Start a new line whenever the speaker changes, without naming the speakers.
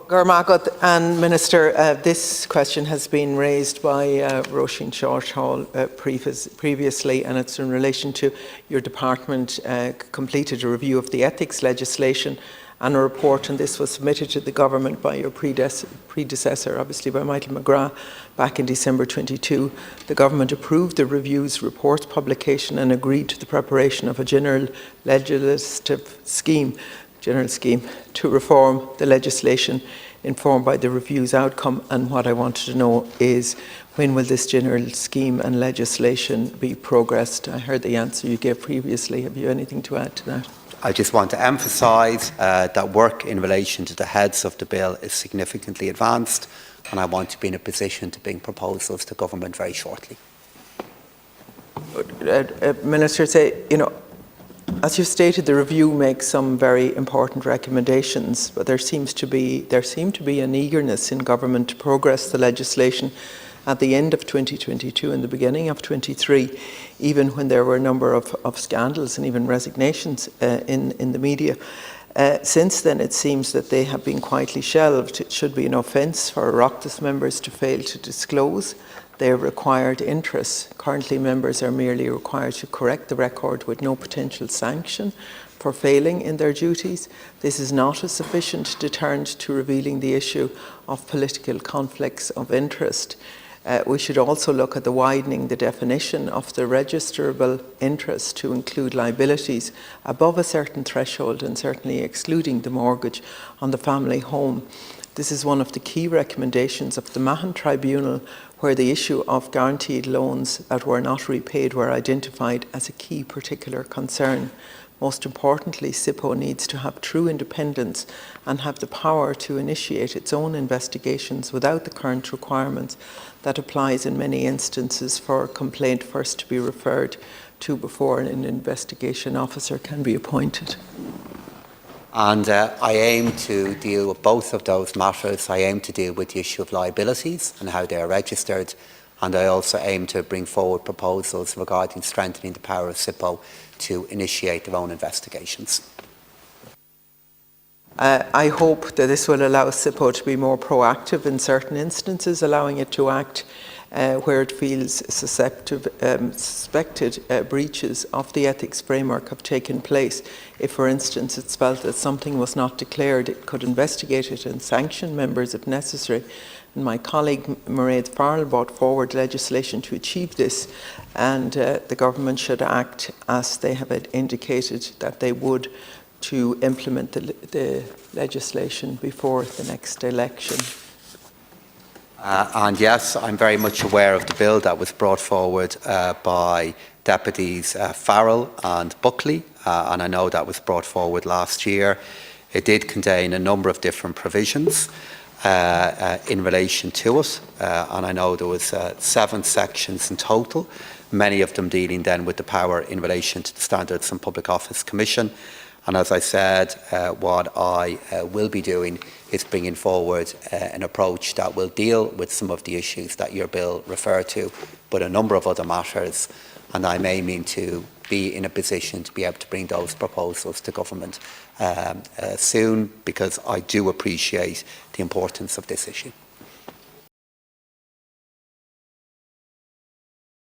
Garmagat and Minister, this question has been raised by Roisin Shorthall previously, and it's in relation to your department completed a review of the ethics legislation, and a report on this was submitted to the government by your predecessor, obviously by Michael McGrath, back in December 22. The government approved the review's report publication and agreed to the preparation of a general legislative scheme to reform the legislation informed by the review's outcome. And what I wanted to know is, when will this general scheme and legislation be progressed? I heard the answer you gave previously. Have you anything to add to that?
I just want to emphasise that work in relation to the heads of the bill is significantly advanced, and I want to be in a position to bring proposals to government very shortly.
Minister, as you've stated, the review makes some very important recommendations, but there seemed to be an eagerness in government to progress the legislation at the end of 2022 and the beginning of 23, even when there were a number of scandals and even resignations in the media. Since then, it seems that they have been quietly shelved. It should be an offence for Oireachtas members to fail to disclose their required interests. Currently, members are merely required to correct the record with no potential sanction for failing in their duties. This is not a sufficient deterrent to revealing the issue of political conflicts of interest. We should also look at the widening the definition of the registerable interest to include liabilities above a certain threshold, and certainly excluding the mortgage on the family home. This is one of the key recommendations of the Mahon Tribunal, where the issue of guaranteed loans that were not repaid were identified as a key particular concern. Most importantly, SIPO needs to have true independence and have the power to initiate its own investigations without the current requirements that applies in many instances for a complaint first to be referred to before an investigation officer can be appointed.
And I aim to deal with both of those matters. I aim to deal with the issue of liabilities and how they are registered, and I also aim to bring forward proposals regarding strengthening the power of SIPO to initiate their own investigations.
I hope that this will allow SIPO to be more proactive in certain instances, allowing it to act where it feels suspected breaches of the ethics framework have taken place. If, for instance, it's felt that something was not declared, it could investigate it and sanction members if necessary. And my colleague Mairead Farrell brought forward legislation to achieve this, and the government should act as they have indicated that they would, to implement the legislation before the next election.
And yes, I'm very much aware of the bill that was brought forward by Deputies Farrell and Buckley, and I know that was brought forward last year. It did contain a number of different provisions in relation to it, and I know there was 7 sections in total, many of them dealing then with the power in relation to the Standards and Public Office Commission. And as I said, what I will be doing is bringing forward an approach that will deal with some of the issues that your bill referred to, but a number of other matters, and I'm aiming to be in a position to be able to bring those proposals to government soon, because I do appreciate the importance of this issue.